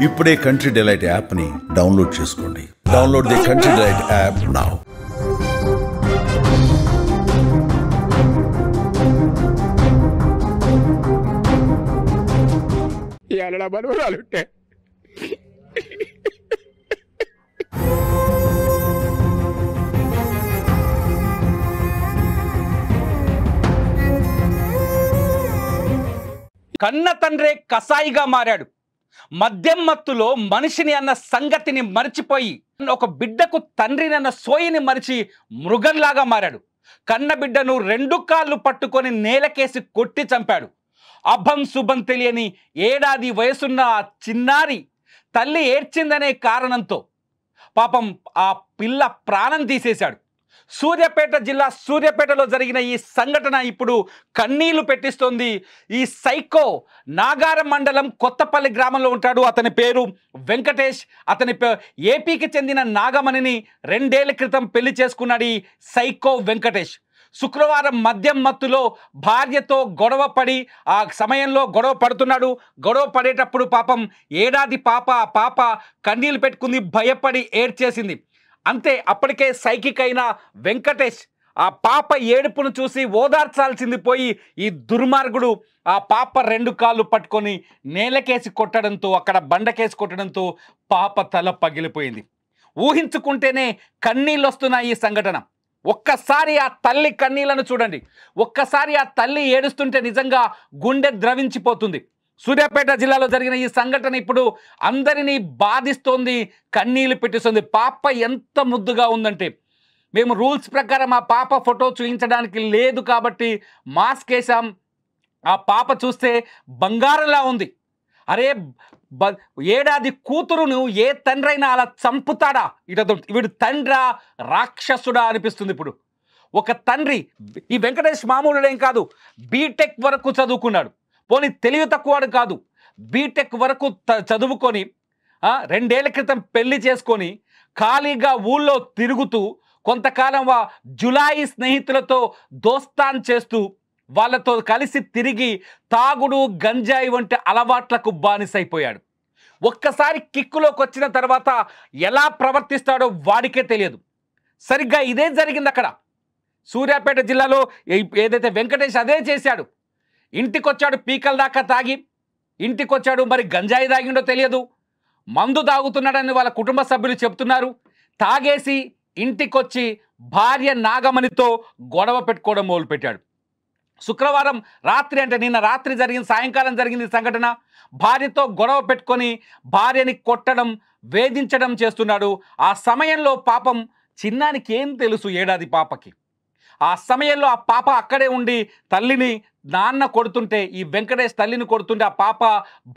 ఇప్పుడే country delight యాప్ని download చేసుకోండి. Download the country delight app now. ఇవాళ మనవరాలుంటే కన్న తండ్రే కసాయిగా మారాడు. మద్యం మత్తులో మనిషిని అన్న సంగతిని మరిచిపోయి ఒక బిడ్డకు తండ్రిని అన్న సోయిని మరిచి మృగంలాగా మారాడు. కన్న బిడ్డను 2 కాళ్ళు పట్టుకొని నేలకేసి కొట్టి చంపాడు. అభం శుభం తెలియని ఏడాది వయసున్న ఆ చిన్నారి తల్లి ఏడ్చిందనే కారణంతో పాపం ఆ పిల్ల ప్రాణం తీసేశాడు. సూర్యాపేట జిల్లా సూర్యాపేటలో జరిగిన ఈ సంఘటన ఇప్పుడు కన్నీళ్లు పెట్టిస్తోంది. ఈ సైకో నాగారం మండలం కొత్తపల్లి గ్రామంలో ఉంటాడు. అతని పేరు వెంకటేష్. అతని ఏపీకి చెందిన నాగమణిని 2 ఏళ్ల క్రితం పెళ్లి చేసుకున్నాడు ఈ సైకో వెంకటేష్. శుక్రవారం మద్యం మత్తులో భార్యతో గొడవ పడి ఆ సమయంలో గొడవ పడుతున్నాడు. గొడవ పడేటప్పుడు పాపం ఏడాది పాప కన్నీళ్లు పెట్టుకుంది, భయపడి ఏడ్చేసింది. అంతే, అప్పటికే సైకిక్ అయిన వెంకటేష్ ఆ పాప ఏడుపును చూసి ఓదార్చాల్సింది పోయి ఈ దుర్మార్గుడు ఆ పాప 2 కాళ్ళు పట్టుకొని నేలకేసి కొట్టడంతో, అక్కడ బండకేసి కొట్టడంతో పాప తల పగిలిపోయింది. ఊహించుకుంటేనే కన్నీళ్ళు వస్తున్న ఈ సంఘటన. ఒక్కసారి ఆ తల్లి కన్నీళ్లను చూడండి. ఒక్కసారి ఆ తల్లి ఏడుస్తుంటే నిజంగా గుండె ద్రవించిపోతుంది. సూర్యాపేట జిల్లాలో జరిగిన ఈ సంఘటన ఇప్పుడు అందరినీ బాధిస్తోంది, కన్నీళ్లు పెట్టిస్తుంది. పాప ఎంత ముద్దుగా ఉందంటే, మేము రూల్స్ ప్రకారం ఆ పాప ఫోటో చూపించడానికి లేదు కాబట్టి మాస్క్ వేసాం. ఆ పాప చూస్తే బంగారంలా ఉంది. అరే, ఏడాది కూతురును ఏ తండ్రి అయినా అలా చంపుతాడా? వీడు తండ్రా రాక్షసుడా అనిపిస్తుంది. ఇప్పుడు ఒక తండ్రి, ఈ వెంకటేష్ మామూలుడేం కాదు, బీటెక్ వరకు చదువుకున్నాడు. పోనీ తెలివి తక్కువడు కాదు, బీటెక్ వరకు చదువుకొని 2 ఏళ్ల క్రితం పెళ్లి చేసుకొని ఖాళీగా ఊళ్ళో తిరుగుతూ కొంతకాలం జులాయి స్నేహితులతో దోస్తాన్ చేస్తూ వాళ్ళతో కలిసి తిరిగి తాగుడు, గంజాయి వంటి అలవాట్లకు బానిసైపోయాడు. ఒక్కసారి కిక్కులోకి వచ్చిన తర్వాత ఎలా ప్రవర్తిస్తాడో వాడికే తెలియదు. సరిగ్గా ఇదే జరిగింది అక్కడ సూర్యాపేట జిల్లాలో. ఏదైతే వెంకటేష్ అదే చేశాడు. ఇంటికొచ్చాడు, పీకల దాకా తాగి ఇంటికొచ్చాడు. మరి గంజాయి తాగిండో తెలియదు, మందు తాగుతున్నాడని వాళ్ళ కుటుంబ సభ్యులు చెప్తున్నారు. తాగేసి ఇంటికొచ్చి భార్య నాగమణితో గొడవ పెట్టుకోవడం మొదలుపెట్టాడు. శుక్రవారం రాత్రి, అంటే నిన్న రాత్రి జరిగింది, సాయంకాలం జరిగింది సంఘటన. భార్యతో గొడవ పెట్టుకొని భార్యని కొట్టడం, వేధించడం చేస్తున్నాడు. ఆ సమయంలో పాపం చిన్నానికి ఏం తెలుసు, ఏడాది పాపకి. ఆ సమయంలో ఆ పాప అక్కడే ఉండి తల్లిని నాన్న కొడుతుంటే, ఈ వెంకటేష్ తల్లిని కొడుతుంటే ఆ పాప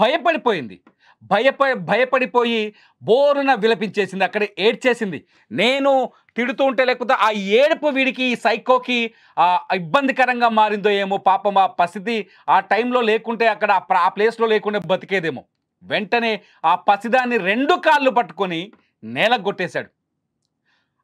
భయపడిపోయింది. భయపడిపోయి బోరున విలపించేసింది, అక్కడ ఏడ్చేసింది. నేను తిడుతూ ఉంటే, లేకపోతే ఆ ఏడుపు వీడికి, ఈ సైకోకి ఇబ్బందికరంగా మారిందో ఏమో. పాపం ఆ పసిది ఆ టైంలో లేకుంటే, అక్కడ ఆ ప్లేస్లో లేకుంటే బతికేదేమో. వెంటనే ఆ పసిదాన్ని 2 కాళ్ళు పట్టుకొని నేలకు కొట్టేశాడు.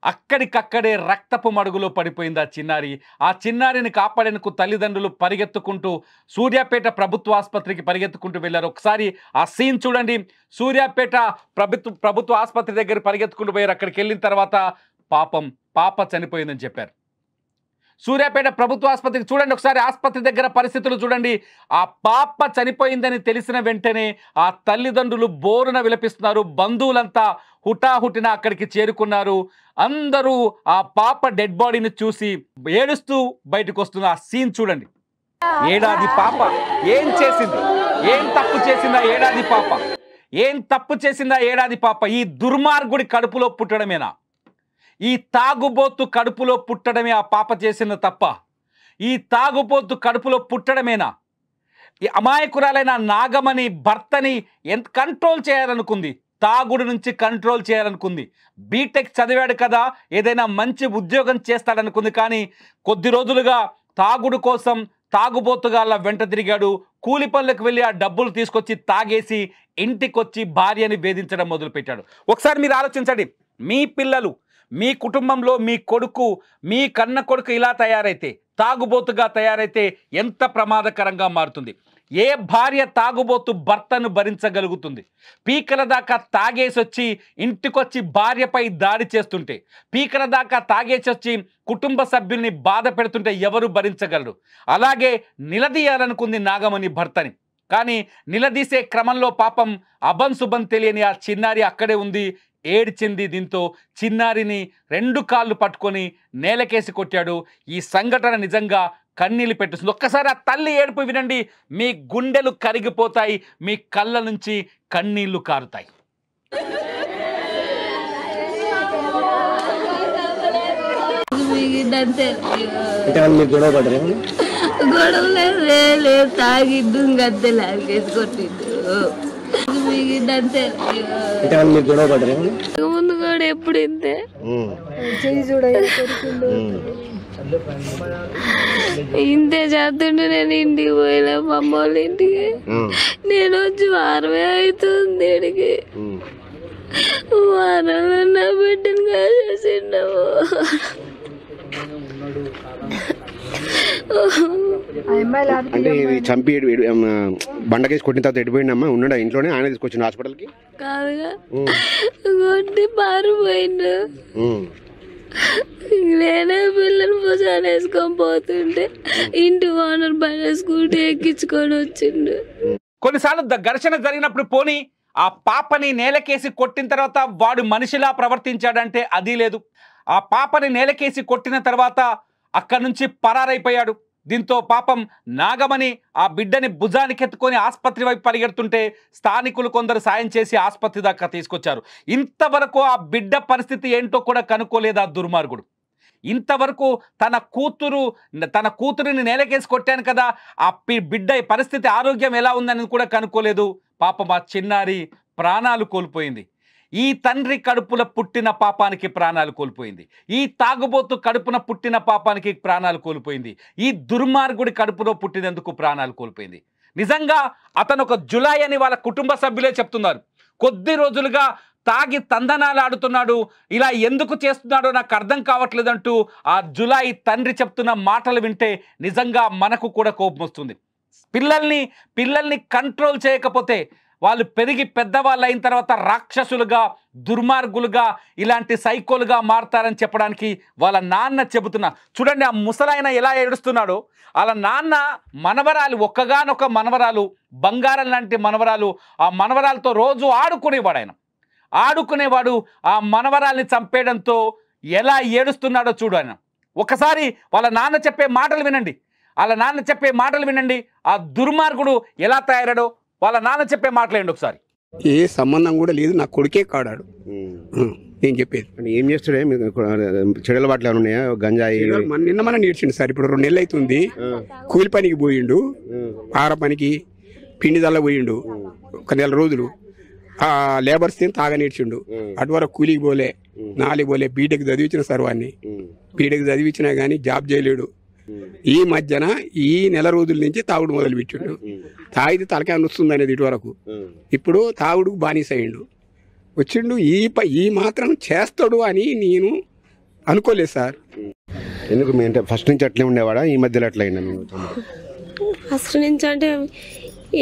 అక్కడికక్కడే రక్తపు మడుగులో పడిపోయింది ఆ చిన్నారి. ఆ చిన్నారిని కాపాడేందుకు తల్లిదండ్రులు పరిగెత్తుకుంటూ సూర్యాపేట ప్రభుత్వ ఆసుపత్రికి పరిగెత్తుకుంటూ వెళ్ళారు. ఒకసారి ఆ సీన్ చూడండి. సూర్యాపేట ప్రభుత్వ ఆసుపత్రి దగ్గర పరిగెత్తుకుంటూ పోయారు. అక్కడికి వెళ్ళిన తర్వాత పాప చనిపోయిందని చెప్పారు. సూర్యాపేట ప్రభుత్వ ఆసుపత్రికి చూడండి ఒకసారి, ఆసుపత్రి దగ్గర పరిస్థితులు చూడండి. ఆ పాప చనిపోయిందని తెలిసిన వెంటనే ఆ తల్లిదండ్రులు బోరున విలపిస్తున్నారు. బంధువులంతా హుటాహుటిన అక్కడికి చేరుకున్నారు. అందరూ ఆ పాప డెడ్ బాడీని చూసి ఏడుస్తూ బయటకు వస్తున్న ఆ సీన్ చూడండి. ఏడాది పాప ఏం చేసింది? ఏం తప్పు చేసిందా ఏడాది పాప? ఏం తప్పు చేసిందా ఏడాది పాప? ఈ దుర్మార్గుడి కడుపులో పుట్టడమేనా? ఈ తాగుబోతు కడుపులో పుట్టడమే ఆ పాప చేసిన తప్ప? ఈ తాగుబోతు కడుపులో పుట్టడమేనా? ఈ అమాయకురాలైన నాగమణి భర్తని ఎంత కంట్రోల్ చేయాలనుకుంది, తాగుడు నుంచి కంట్రోల్ చేయాలనుకుంది. బీటెక్ చదివాడు కదా, ఏదైనా మంచి ఉద్యోగం చేస్తాడనుకుంది. కానీ కొద్ది రోజులుగా తాగుడు కోసం తాగుబోతుగాళ్ళ వెంట తిరిగాడు. కూలి పనులకు వెళ్ళి ఆ డబ్బులు తీసుకొచ్చి తాగేసి ఇంటికొచ్చి భార్యని వేధించడం మొదలుపెట్టాడు. ఒకసారి మీరు ఆలోచించండి, మీ పిల్లలు, మీ కుటుంబంలో మీ కొడుకు, మీ కన్న కొడుకు ఇలా తయారైతే, తాగుబోతుగా తయారైతే ఎంత ప్రమాదకరంగా మారుతుంది. ఏ భార్య తాగుబోతు భర్తను భరించగలుగుతుంది? పీకల దాకా తాగేసొచ్చి ఇంటికొచ్చి భార్యపై దాడి చేస్తుంటే, పీకల దాకా తాగేసొచ్చి కుటుంబ సభ్యుల్ని బాధ పెడుతుంటే ఎవరు భరించగలరు? అలాగే నిలదీయాలనుకుంది నాగమణి భర్తని. కానీ నిలదీసే క్రమంలో పాపం అభంశుభం తెలియని ఆ చిన్నారి అక్కడే ఉంది, ఏడ్చింది. దీంతో చిన్నారిని 2 కాళ్ళు పట్టుకొని నేలకేసి కొట్టాడు. ఈ సంఘటన నిజంగా కన్నీళ్ళు పెట్టిస్తుంది. ఒక్కసారి ఆ తల్లి ఏడుపు వినండి, మీ గుండెలు కరిగిపోతాయి, మీ కళ్ళ నుంచి కన్నీళ్లు కారుతాయి. గొడవలే తాగిద్దు గద్దె లాగేసి కొట్టిద్దు. ముందు కూడా ఎప్పుడు ఇంతే ఇంతే చేస్తుండే. నేను ఇంటికి పోయినా మా అమ్మ వాళ్ళ ఇంటికి. నేను వచ్చి వారమే అవుతుంది. ఇడికి వారంలో నా బిడ్డను కాసేసిండవు. అంటే ఇది చంపి బండకేసి కొట్టిన తర్వాత ఎడిపోయిందమ్మా? ఉన్నాడా ఇంట్లోనే? ఆయన తీసుకొచ్చిన హాస్పిటల్కి? కాదుగా, కొట్టి పారిపోయిండు. నేనే పిల్లలు భుజాలు వేసుకొని పోతుంటే ఇంటి ఓనర్ బండి స్కూటీ ఎక్కించుకొని వచ్చిండు. కొన్నిసార్లు ఘర్షణ జరిగినప్పుడు పోనీ ఆ పాపని నేలకేసి కొట్టిన తర్వాత వాడు మనిషిలా ప్రవర్తించాడంటే అది లేదు. ఆ పాపని నేలకేసి కొట్టిన తర్వాత అక్కడి నుంచి పరారైపోయాడు. దీంతో పాపం నాగమణి ఆ బిడ్డని భుజానికెత్తుకొని ఆసుపత్రి వైపు పరిగెడుతుంటే స్థానికులు కొందరు సాయం చేసి ఆసుపత్రి దాకా తీసుకొచ్చారు. ఇంతవరకు ఆ బిడ్డ పరిస్థితి ఏంటో కూడా కనుక్కోలేదు ఆ దుర్మార్గుడు. ఇంతవరకు తన కూతురిని నేలకేసి కొట్టాను కదా, ఆ బిడ్డ పరిస్థితి ఆరోగ్యం ఎలా ఉందని కూడా కనుక్కోలేదు. పాపం ఆ చిన్నారి ప్రాణాలు కోల్పోయింది. ఈ తండ్రి కడుపున పుట్టిన పాపానికి ప్రాణాలు కోల్పోయింది. ఈ తాగుబోతు కడుపున పుట్టిన పాపానికి ప్రాణాలు కోల్పోయింది. ఈ దుర్మార్గుడి కడుపులో పుట్టినందుకు ప్రాణాలు కోల్పోయింది. నిజంగా అతను ఒక జులాయి అని వాళ్ళ కుటుంబ సభ్యులే చెప్తున్నారు. కొద్ది రోజులుగా తాగి తందనాలు ఆడుతున్నాడు, ఇలా ఎందుకు చేస్తున్నాడో నాకు అర్థం కావట్లేదంటూ ఆ జులాయి తండ్రి చెప్తున్న మాటలు వింటే నిజంగా మనకు కూడా కోపం వస్తుంది. పిల్లల్ని కంట్రోల్ చేయకపోతే వాళ్ళు పెరిగి పెద్దవాళ్ళు అయిన తర్వాత రాక్షసులుగా, దుర్మార్గులుగా, ఇలాంటి సైకోలుగా మారతారని చెప్పడానికి వాళ్ళ నాన్న చెబుతున్నా. చూడండి ఆ ముసలాయన ఎలా ఏడుస్తున్నాడో. వాళ్ళ నాన్న మనవరాలు, ఒక్కగానొక్క మనవరాలు, బంగారం లాంటి మనవరాలు, ఆ మనవరాలతో రోజు ఆడుకునేవాడు. ఆ మనవరాల్ని చంపేయడంతో ఎలా ఏడుస్తున్నాడో చూడు ఆయన. ఒకసారి వాళ్ళ నాన్న చెప్పే మాటలు వినండి. ఆ దుర్మార్గుడు ఎలా తయారాడో వాళ్ళ నాన్న చెప్పే మాటలేండి ఒకసారి. ఏ సంబంధం కూడా లేదు, నా కొడుకే కాడాడు. నేను చెప్పేది ఏం చేస్తాడే? చెడుల బాటలు ఏమైనా ఉన్నాయా? గంజాయి నిన్న నేర్చిండు సార్. ఇప్పుడు 2 నెలలు అవుతుంది. కూలి పనికి పోయిండు, ఆర పనికి పిండి దల్ల పోయిండు. 1 నెల రోజులు ఆ లేబర్స్ తాగా నేర్చిండు. అటువరకు కూలికి పోలే, 4 పోలే. బీటెక్ చదివించిన సార్ వాడిని. బీటెక్ చదివించినా కానీ జాబ్ చేయలేడు. ఈ మధ్యన ఈ నెల రోజుల నుంచి తాగుడు మొదలు పెట్టిండు. తాగితే తలకాయ నొస్తుంది అనేది ఇటువరకు. ఇప్పుడు తాగుడుకు బానిస అయ్యిండు. వచ్చిండు. ఈ మాత్రం చేస్తాడు అని నేను అనుకోలేదు సార్. ఎందుకు అంటే ఫస్ట్ నుంచి అట్లే ఉండేవాడా? ఈ మధ్యలో అట్లా అయిందా? ఫస్ట్ నుంచి అంటే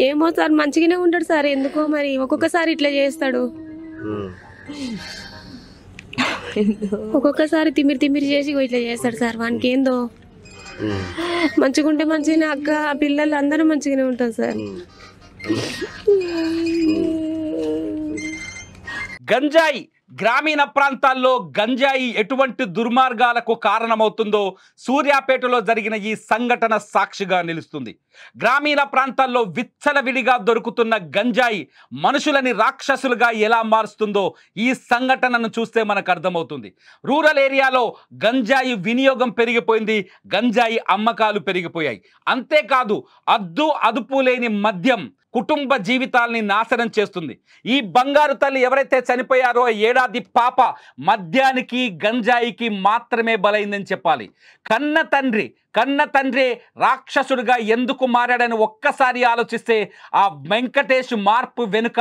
ఏమో సార్, మంచిగానే ఉంటాడు సార్. ఎందుకో మరి ఒక్కొక్కసారి ఇట్లా చేస్తాడు. ఒక్కొక్కసారి తిమ్మిరి చేసి ఇట్లా చేస్తాడు సార్. వానికి ఏందో మంచిగా ఉంటే మంచిగానే, అక్క పిల్లలు అందరూ మంచిగానే ఉంటారు సార్. గంజాయి గ్రామీణ ప్రాంతాల్లో గంజాయి ఎటువంటి దుర్మార్గాలకు కారణమవుతుందో సూర్యాపేటలో జరిగిన ఈ సంఘటన సాక్షిగా నిలుస్తుంది. గ్రామీణ ప్రాంతాల్లో విచ్చలవిడిగా దొరుకుతున్న గంజాయి మనుషులని రాక్షసులుగా ఎలా మారుస్తుందో ఈ సంఘటనను చూస్తే మనకు అర్థమవుతుంది. రూరల్ ఏరియాలో గంజాయి వినియోగం పెరిగిపోయింది, గంజాయి అమ్మకాలు పెరిగిపోయాయి. అంతేకాదు అదుపు లేని మద్యం కుటుంబ జీవితాల్ని నాశనం చేస్తుంది. ఈ బంగారు తల్లి ఎవరైతే చనిపోయారో 7 ఏడాది పాప మద్యానికి గంజాయికి మాత్రమే బలైందని చెప్పాలి. కన్న తండ్రి కన్న తండ్రి రాక్షసుడిగా ఎందుకు మారాడని ఒక్కసారి ఆలోచిస్తే ఆ వెంకటేష్ మార్పు వెనుక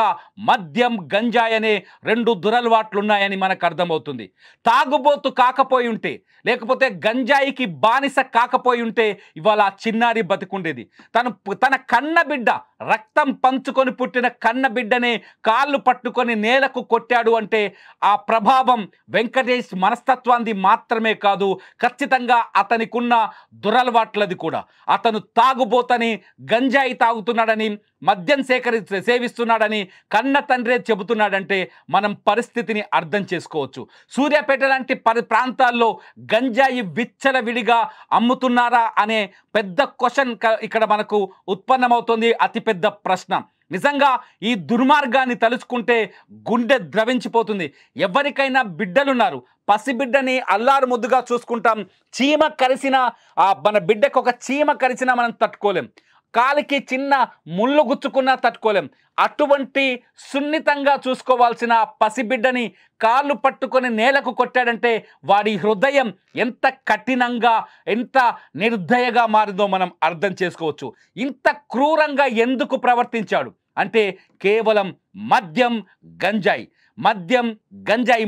మద్యం గంజాయి అనే 2 దురలవాట్లు ఉన్నాయని మనకు అర్థమవుతుంది. తాగుబోతు కాకపోయి ఉంటే, లేకపోతే గంజాయికి బానిస కాకపోయి ఉంటే ఇవాళ ఆ చిన్నారి బతికుండేది. తన కన్న బిడ్డ, రక్తం పంచుకొని పుట్టిన కన్న బిడ్డనే కాళ్ళు పట్టుకొని నేలకు కొట్టాడు అంటే ఆ ప్రభావం వెంకటేష్ మనస్తత్వాన్ని మాత్రమే కాదు, ఖచ్చితంగా అతనికున్న దురలవాట్లది కూడా. అతను తాగుబోతని, గంజాయి తాగుతున్నాడని, మద్యం సేవిస్తున్నాడని కన్న తండ్రే చెబుతున్నాడంటే మనం పరిస్థితిని అర్థం చేసుకోవచ్చు. సూర్యాపేట లాంటి ప్రాంతాల్లో గంజాయి విచ్చలవిడిగా అమ్ముతున్నారా అనే పెద్ద క్వశ్చన్ ఇక్కడ మనకు ఉత్పన్నమవుతుంది. అతిపెద్ద ప్రశ్న. నిజంగా ఈ దుర్మార్గాన్ని తలుచుకుంటే గుండె ద్రవించిపోతుంది. ఎవరికైనా బిడ్డలున్నారు, పసిబిడ్డని అల్లారు ముద్దుగా చూసుకుంటాం. చీమ కరిసిన మన బిడ్డకు ఒక చీమ కరిసినా మనం తట్టుకోలేం, కాలికి చిన్న ముళ్ళు గుచ్చుకున్నా తట్టుకోలేం. అటువంటి సున్నితంగా చూసుకోవాల్సిన పసిబిడ్డని కాళ్ళు పట్టుకొని నేలకు కొట్టాడంటే వాడి హృదయం ఎంత కఠినంగా, ఎంత నిర్దయగా మారిందో మనం అర్థం చేసుకోవచ్చు. ఇంత క్రూరంగా ఎందుకు ప్రవర్తించాడు అంటే కేవలం మద్యం గంజాయి.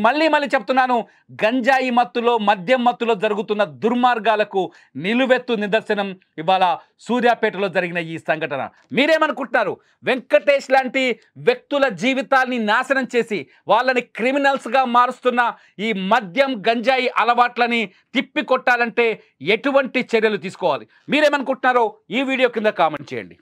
మళ్ళీ చెప్తున్నాను, గంజాయి మత్తులో, మద్యం మత్తులో జరుగుతున్న దుర్మార్గాలకు నిలువెత్తు నిదర్శనం ఇవాళ సూర్యాపేటలో జరిగిన ఈ సంఘటన. మీరేమనుకుంటున్నారు? వెంకటేష్ లాంటి వ్యక్తుల జీవితాల్ని నాశనం చేసి వాళ్ళని క్రిమినల్స్గా మారుస్తున్న ఈ మద్యం గంజాయి అలవాట్లని తిప్పి కొట్టాలంటే ఎటువంటి చర్యలు తీసుకోవాలి? మీరేమనుకుంటున్నారో ఈ వీడియో కింద కామెంట్ చేయండి.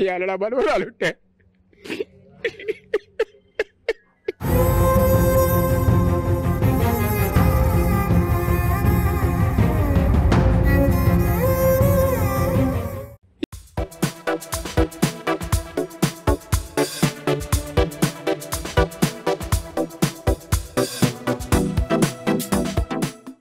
ఈ అలడా బలవరాలు ఉంటే